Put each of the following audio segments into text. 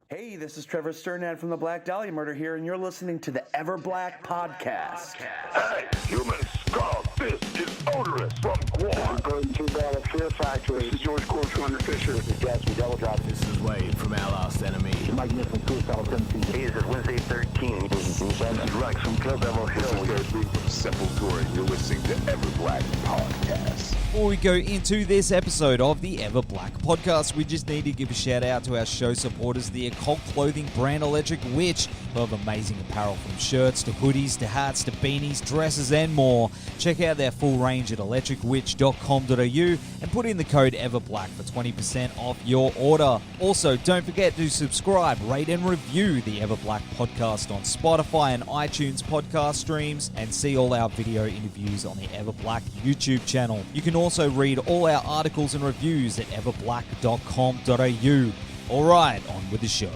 Hey, this is Trevor Sternad from the Black Dahlia Murder here, and you're listening to the Everblack podcast. Hey, humans, Carl, this is odorous from Guam. Going to the Fear Factory. This is George Cole, Commander Fisher. This is Jazz from Double Drop. This is Wade from Our Last Enemy. Mike Nick from Suicidal Tendencies. Hey, this is Wednesday 13. This is Rex from Glory of Hel. This is from Sepultura. You're listening to Everblack Podcast. Before we go into this episode of the Everblack podcast, we just need to give a shout out to our show supporters, the occult clothing brand Electric Witch, who have amazing apparel from shirts to hoodies to hats to beanies, dresses and more. Check out their full range at electricwitch.com.au and put in the code Everblack for 20% off your order. Also, don't forget to subscribe, rate and review the Everblack podcast on Spotify and iTunes podcast streams, and see all our video interviews on the Everblack YouTube channel. You can also read all our articles and reviews at everblack.com.au. Alright, on with the show.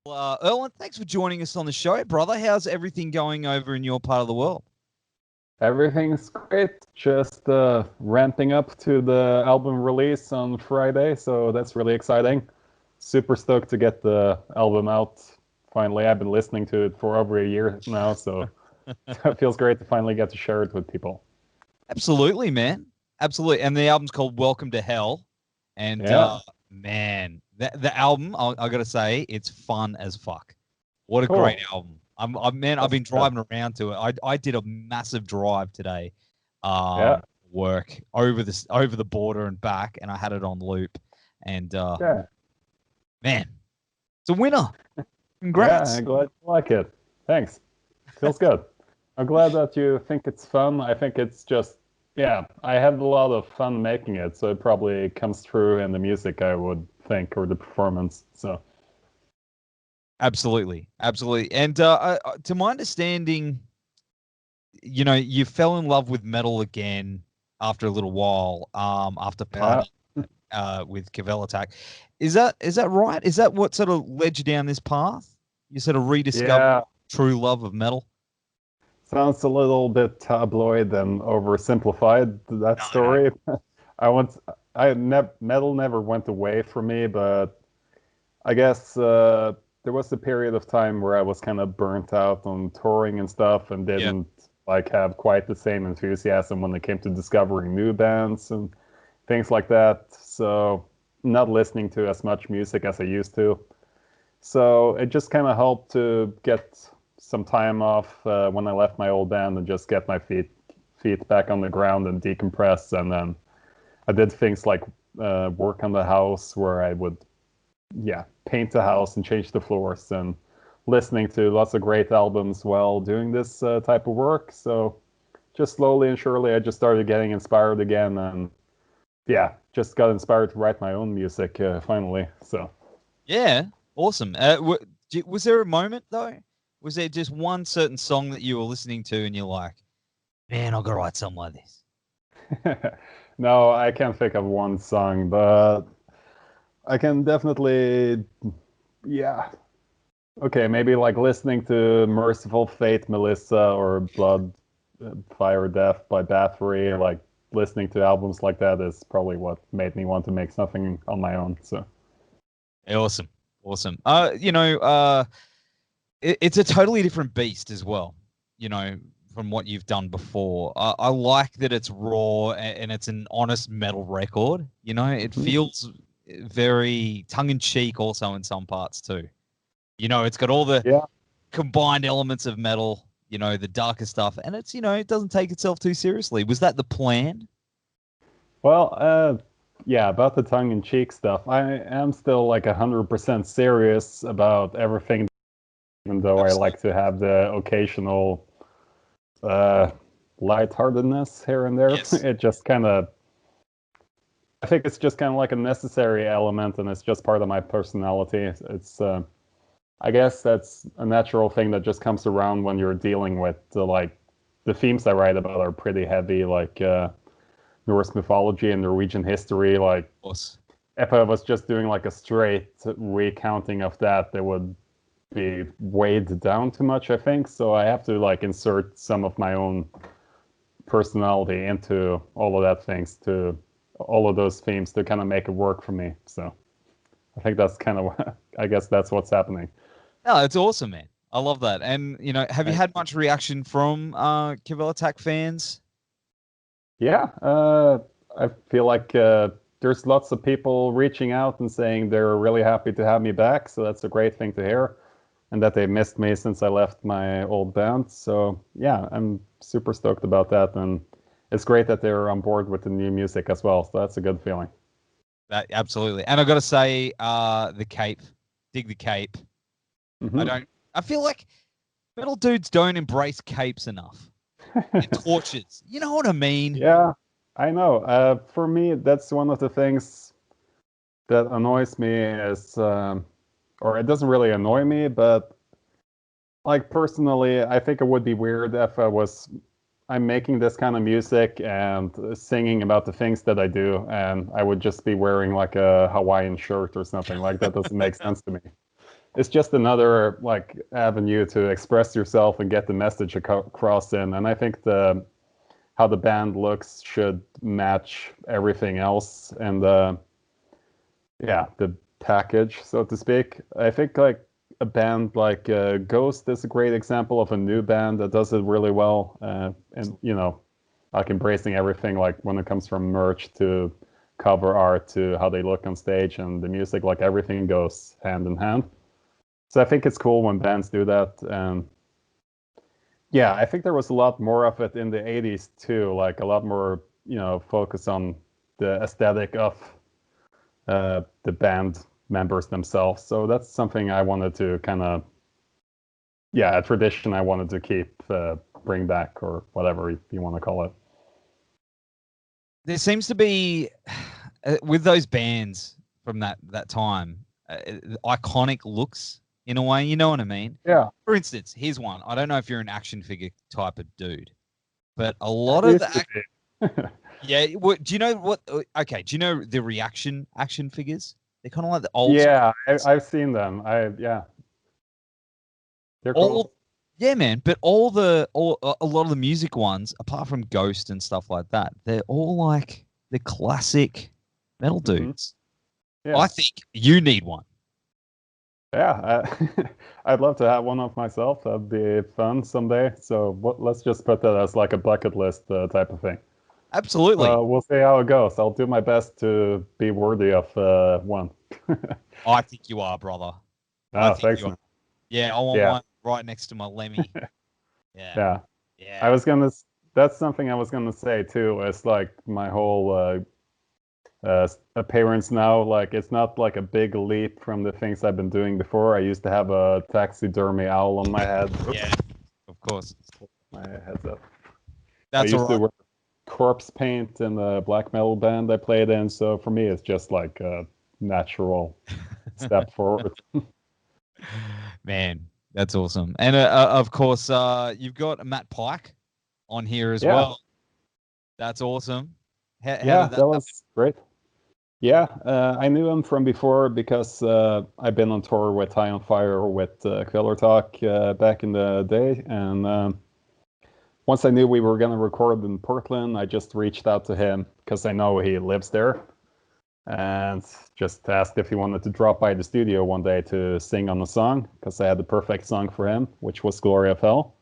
Erland, thanks for joining us on the show, brother. How's everything going over in your part of the world? Everything's great. Just ramping up to the album release on Friday, so that's really exciting. Super stoked to get the album out. Finally, I've been listening to it for over a year now, so it feels great to finally get to share it with people. Absolutely, man. Absolutely. And the album's called Welcome to Hell. And, man, the album, I got to say, it's fun as fuck. What a great album. I've been driving around to it. I did a massive drive today, work over the border and back, and I had it on loop. And, man, it's a winner. Congrats. Yeah, I'm glad you like it. Thanks. Feels good. I'm glad that you think it's fun. I think it's just, I had a lot of fun making it, so it probably comes through in the music, I would think, or the performance. So, absolutely. And to my understanding, you fell in love with metal again after a little while, after partying with Kvelertak. Is that right? Is that what sort of led you down this path? You sort of rediscovered true love of metal? Sounds a little bit tabloid and oversimplified, that story. Metal never went away from me, but I guess there was a period of time where I was kind of burnt out on touring and stuff, and didn't have quite the same enthusiasm when it came to discovering new bands and things like that. So not listening to as much music as I used to. So it just kind of helped to get some time off when I left my old band and just get my feet back on the ground and decompress. And then I did things like work on the house, where I would paint the house and change the floors, and listening to lots of great albums while doing this type of work. So just slowly and surely I just started getting inspired again, and just got inspired to write my own music finally. So awesome. Was there a moment though? Was there just one certain song that you were listening to and you're like, man, I've got to write something like this? No, I can't think of one song, but I can definitely, maybe like listening to Merciful Fate, Melissa, or Blood, Fire, Death by Bathory. Like listening to albums like that is probably what made me want to make something on my own. So, awesome. It's a totally different beast as well, from what you've done before. I like that it's raw and it's an honest metal record. It feels very tongue-in-cheek also in some parts too. It's got all the combined elements of metal, the darker stuff, and it's, it doesn't take itself too seriously. Was that the plan? Well, about the tongue-in-cheek stuff, I am still like 100% serious about everything, even though I like to have the occasional lightheartedness here and there. Yes. It just kind of, I think it's just kind of like a necessary element, and it's just part of my personality. It's, I guess that's a natural thing that just comes around when you're dealing with the themes I write about are pretty heavy, like Norse mythology and Norwegian history. Like, if I was just doing like a straight recounting of that, it would be weighed down too much, I think. So I have to like insert some of my own personality into all of those themes to kind of make it work for me. So I think that's kind of, I guess that's what's happening. No, it's awesome, man. I love that. And, you know, have you had much reaction from Kvelertak fans? Yeah, I feel like there's lots of people reaching out and saying they're really happy to have me back. So that's a great thing to hear. And that they missed me since I left my old band. So yeah, I'm super stoked about that. And it's great that they're on board with the new music as well. So that's a good feeling. Absolutely. And I've got to say, the cape, dig the cape. Mm-hmm. I feel like metal dudes don't embrace capes enough. And torches. You know what I mean? Yeah, I know. For me, that's one of the things that annoys me is, or it doesn't really annoy me, but like personally, I think it would be weird if I'm making this kind of music and singing about the things that I do, and I would just be wearing like a Hawaiian shirt or something. Like that doesn't make sense to me. It's just another like avenue to express yourself and get the message across in. And I think how the band looks should match everything else, and the package, so to speak. I think like a band like Ghost is a great example of a new band that does it really well, and you know, like embracing everything, like when it comes from merch to cover art to how they look on stage and the music, like everything goes hand in hand. So I think it's cool when bands do that. And yeah, I think there was a lot more of it in the 80s too, like a lot more, you know, focus on the aesthetic of the band members themselves. So that's something I wanted to kind of, a tradition I wanted to keep, bring back, or whatever you want to call it. There seems to be, with those bands from that time, iconic looks in a way, you know what I mean? Yeah. For instance, here's one. I don't know if you're an action figure type of dude, but a lot of the yeah. Do you know what? Okay. Do you know the reaction action figures? They're kind of like the old. Yeah, I've seen them. They're cool. Yeah, man. But a lot of the music ones, apart from Ghost and stuff like that, they're all like the classic metal dudes. Mm-hmm. Yeah. I think you need one. Yeah, I'd love to have one of myself. That'd be fun someday. So let's just put that as like a bucket list type of thing. Absolutely. We'll see how it goes. I'll do my best to be worthy of one. I think you are, brother. Oh, thanks, man. Yeah, I want one right next to my Lemmy. Yeah. That's something I was gonna say too. It's like my whole appearance now. Like it's not like a big leap from the things I've been doing before. I used to have a taxidermy owl on my head. Yeah, of course. My head's up. That's I used to wear corpse paint in the black metal band I played in. So for me, it's just like a natural step forward. Man, that's awesome. And of course, you've got Matt Pike on here as well. That's awesome. How that was great. Yeah, I knew him from before because I've been on tour with High on Fire with Ex-Kvelertak back in the day. And once I knew we were going to record in Portland, I just reached out to him because I know he lives there. And just asked if he wanted to drop by the studio one day to sing on a song, because I had the perfect song for him, which was Glory of Hel.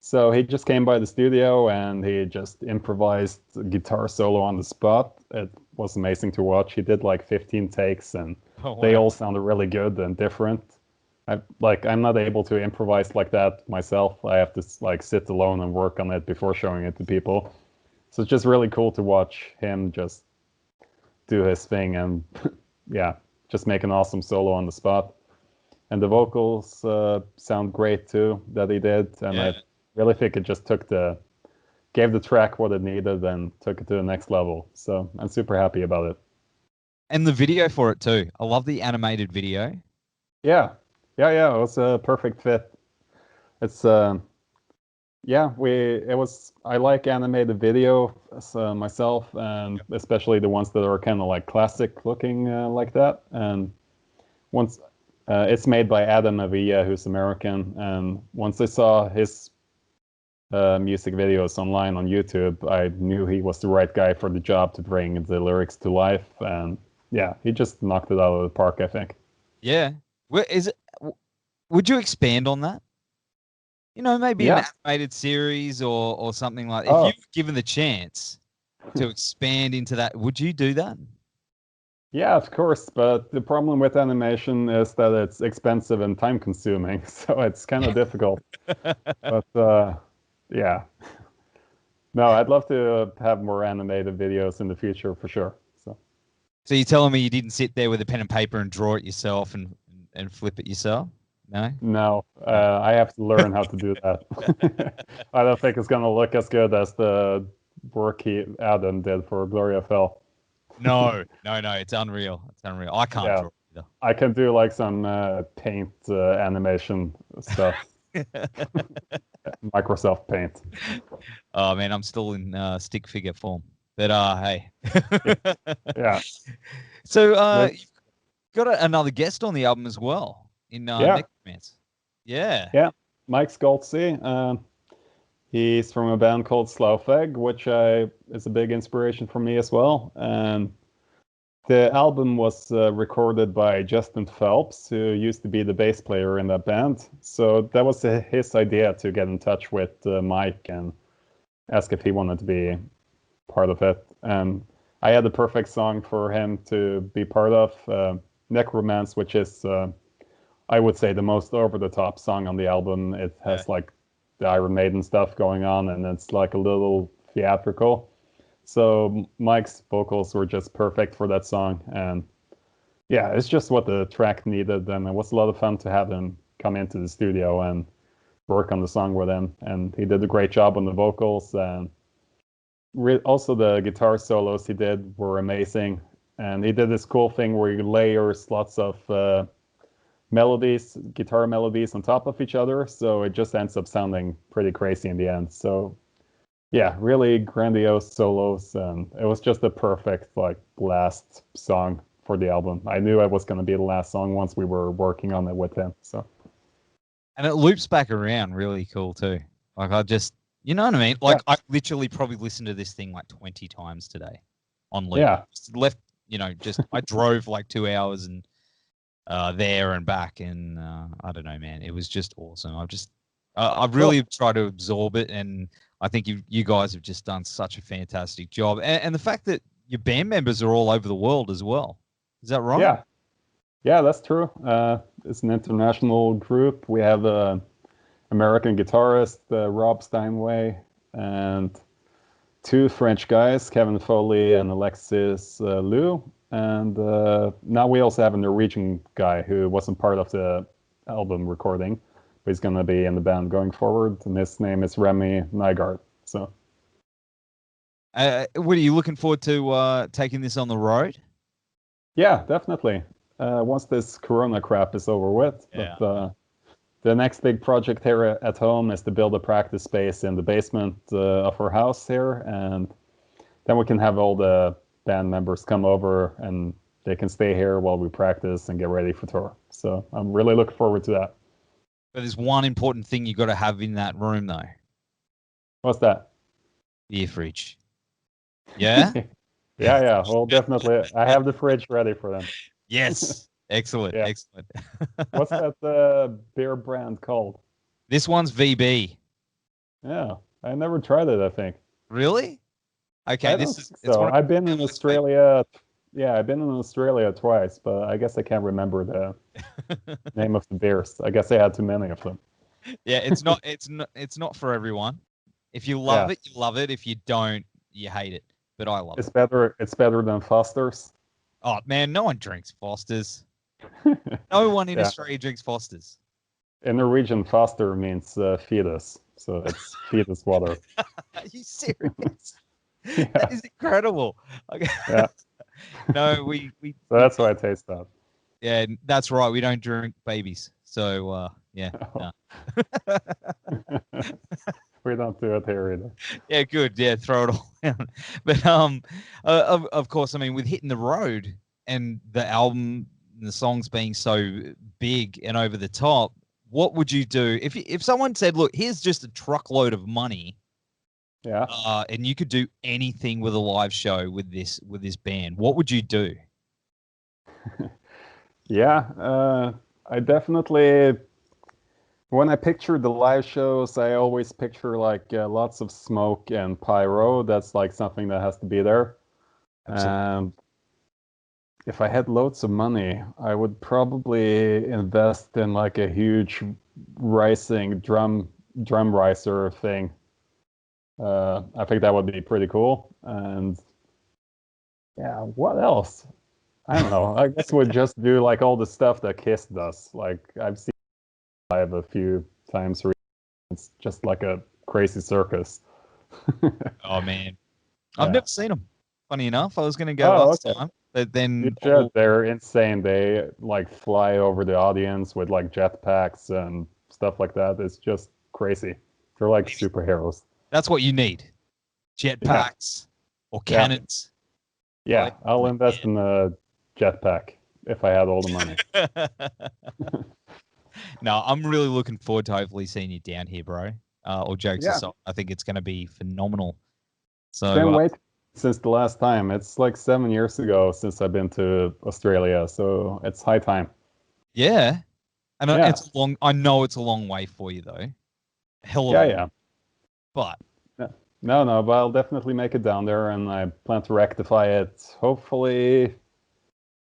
So he just came by the studio and he just improvised a guitar solo on the spot. It was amazing to watch. He did like 15 takes and they all sounded really good and different. I'm not able to improvise like that myself. I have to like sit alone and work on it before showing it to people. So it's just really cool to watch him just do his thing and just make an awesome solo on the spot. And the vocals sound great too that he did. And I really think it just gave the track what it needed and took it to the next level. So I'm super happy about it. And the video for it too. I love the animated video. Yeah. It was a perfect fit. It's I like animated video myself, and especially the ones that are kind of like classic looking like that. And once it's made by Adam Avila, who's American, and once I saw his music videos online on YouTube, I knew he was the right guy for the job to bring the lyrics to life. And yeah, he just knocked it out of the park, I think. Yeah. Where is it? Would you expand on that? You know, maybe an animated series or something like. If you were given the chance to expand into that, would you do that? Yeah, of course, but the problem with animation is that it's expensive and time-consuming, so it's kind of difficult. But yeah, no, I'd love to have more animated videos in the future for sure. So you're telling me you didn't sit there with a pen and paper and draw it yourself and flip it yourself? No? No, I have to learn how to do that. I don't think it's going to look as good as the work Adam did for Glory of Hel. No, it's unreal. It's unreal. I can't draw either. I can do like some paint animation stuff. Microsoft Paint. Oh man, I'm still in stick figure form. But hey. Yeah. So you've got another guest on the album as well in Necromancer. Yeah. Yeah. Mike Skoltzy. He's from a band called Slowfeg, which is a big inspiration for me as well. And the album was recorded by Justin Phelps, who used to be the bass player in that band. So that was his idea to get in touch with Mike and ask if he wanted to be part of it. And I had the perfect song for him to be part of, Necromance, which is, I would say, the most over-the-top song on the album. It has like the Iron Maiden stuff going on, and it's like a little theatrical. So Mike's vocals were just perfect for that song, and yeah, it's just what the track needed, and it was a lot of fun to have him come into the studio and work on the song with him, and he did a great job on the vocals, and also the guitar solos he did were amazing, and he did this cool thing where he layers lots of guitar melodies on top of each other, so it just ends up sounding pretty crazy in the end. So yeah, really grandiose solos, and it was just a perfect like last song for the album. I knew it was going to be the last song once we were working on it with him. So, and it loops back around really cool too. Like I just, you know what I mean? Like I literally probably listened to this thing like 20 times today on loop. Yeah, just left, I drove like 2 hours and there and back, and I don't know, man, it was just awesome. I've really tried to absorb it, and I think you guys have just done such a fantastic job. And the fact that your band members are all over the world as well. Is that right? Yeah, that's true. It's an international group. We have an American guitarist, Rob Steinway, and 2 French guys, Kevin Foley and Alexis Liu. And now we also have a Norwegian guy who wasn't part of the album recording, but he's going to be in the band going forward, and his name is Remy Nygaard. So, what are you looking forward to taking this on the road? Yeah, definitely. Once this Corona crap is over with. Yeah. But the next big project here at home is to build a practice space in the basement of our house here, and then we can have all the band members come over and they can stay here while we practice and get ready for tour. So I'm really looking forward to that. But there's one important thing you got to have in that room, though. What's that? Beer fridge. Yeah? Yeah. Well, definitely. I have the fridge ready for them. Yes. Excellent. Yeah. Excellent. What's that beer brand called? This one's VB. Yeah. I never tried it, I think. Really? Okay. I've been in Australia. Yeah, I've been in Australia twice, but I guess I can't remember the name of the beers. I guess I had too many of them. Yeah, it's not for everyone. If you love it, you love it. If you don't, you hate it. But I love it. It's better than Foster's. Oh man, no one drinks Foster's. No one in Australia drinks Foster's. In Norwegian, Foster means fetus, so it's fetus water. Are you serious? Yeah. That is incredible. Okay. Yeah. No, we. So that's why I taste that. Yeah, that's right. We don't drink babies. So yeah. Oh. No. We don't do it here either. Yeah, good. Yeah, throw it all down. But of course, I mean, with hitting the road and the album and the songs being so big and over the top, what would you do if someone said, "Look, here's just a truckload of money." Yeah. And you could do anything with a live show with this band. What would you do? Yeah, I definitely. When I picture the live shows, I always picture like lots of smoke and pyro. That's like something that has to be there. Absolutely. If I had loads of money, I would probably invest in like a huge rising drum riser thing. I think that would be pretty cool. And yeah, what else? I don't know. I guess we'd just do like all the stuff that Kiss does. Like I've seen live a few times. It's just like a crazy circus. Oh man, I've Yeah. never seen them. Funny enough, I was going to go Oh, last okay. time, but You then should. They're insane. They like fly over the audience with like jetpacks and stuff like that. It's just crazy. They're like superheroes. that's what you need: jetpacks or Yeah. cannons. Yeah, Like, I'll invest in a jetpack if I had all the money. No, I'm really looking forward to hopefully seeing you down here, bro. All jokes Yeah. aside, I think it's going to be phenomenal. So Can't wait since the last time. It's like 7 years ago since I've been to Australia, so it's high time. yeah, and Yeah. it's long. I know it's a long way for you though. Hell of Yeah, a yeah. but No, but I'll definitely make it down there, and I plan to rectify it. Hopefully,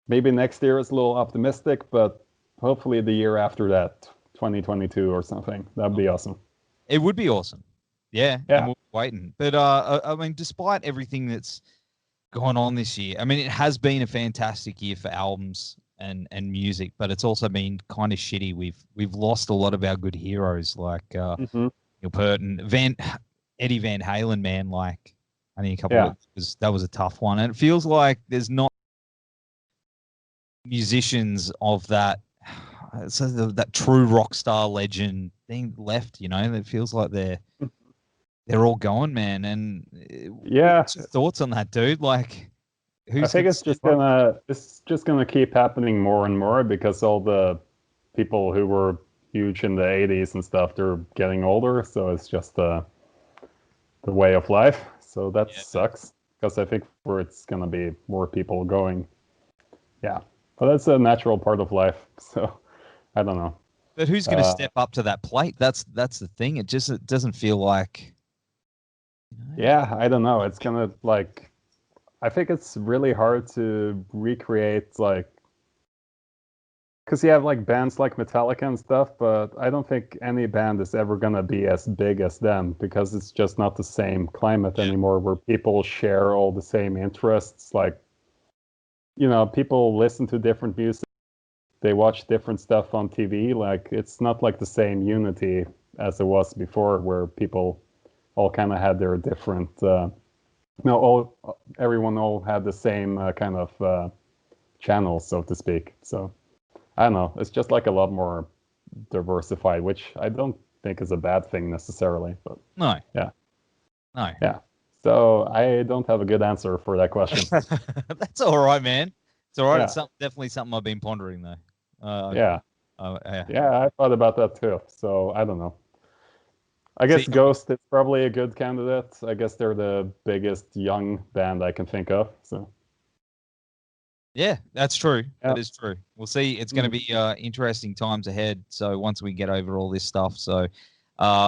maybe next year is a little optimistic, but hopefully the year after that, 2022 or something. That'd be awesome. it would be awesome. Yeah, Yeah. and we're waiting. But I mean, despite everything that's gone on this year, I mean, it has been a fantastic year for albums and music, but it's also been kind of shitty. We've lost a lot of our good heroes, like Mhm. Neil Peart and Eddie Van Halen, man. Like, I think a couple Yeah. of that was a tough one, and it feels like there's not musicians of that. So that true rock star legend thing left, you know. It feels like they're all gone, man. And Yeah, what's your thoughts on that, dude? Like, I who's think gonna it's just step up? gonna keep happening more and more because all the people who were huge in the 80s and stuff, they're getting older, so it's just the way of life. So that Yeah. sucks because I think where it's gonna be more people going. Yeah, but that's a natural part of life. So I don't know. But who's gonna step up to that plate? That's the thing. It doesn't feel like. You know, Yeah, I don't know. It's gonna like, I think it's really hard to recreate like, because you have like bands like Metallica and stuff, but I don't think any band is ever gonna be as big as them because it's just not the same climate anymore where people share all the same interests. Like, people listen to different music, they watch different stuff on TV. Like, it's not like the same unity as it was before, where people all kind of had their different. Everyone all had the same kind of channels, so to speak. So I don't know. It's just like a lot more diversified, which I don't think is a bad thing necessarily. But no. Yeah. No. Yeah. So I don't have a good answer for that question. That's all right, man. It's all right. Yeah. It's definitely something I've been pondering, though. Yeah. Yeah. Yeah, I thought about that too. So I don't know. I guess See, Ghost is probably a good candidate. I guess they're the biggest young band I can think of. So yeah, that's true. Yeah. That is true. We'll see. It's going to be interesting times ahead. So once we get over all this stuff. So,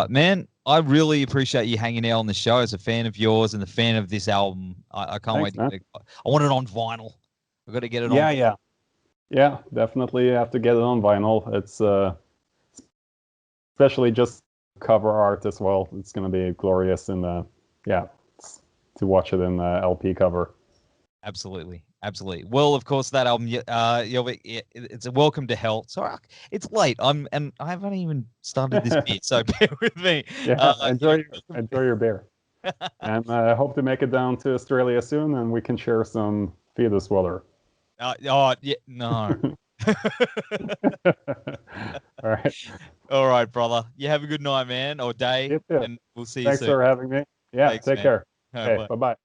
man, I really appreciate you hanging out on the show as a fan of yours and a fan of this album. I can't Thanks, wait. I want it on vinyl. I've got to get it on. Yeah, definitely have to get it on vinyl. It's especially just cover art as well. It's going to be glorious to watch it in LP cover. Absolutely. Well, of course, that album, it's a Welcome to Hell. Sorry, it's late. I haven't even started this bit, so bear with me. Yeah, enjoy your beer, and I hope to make it down to Australia soon, and we can share some fetus water. Yeah, no. All right, brother. You have a good night, man, or day, You too. and we'll see you Thanks soon. for having me. Yeah, Thanks, take man. care. All right, Okay, bye-bye.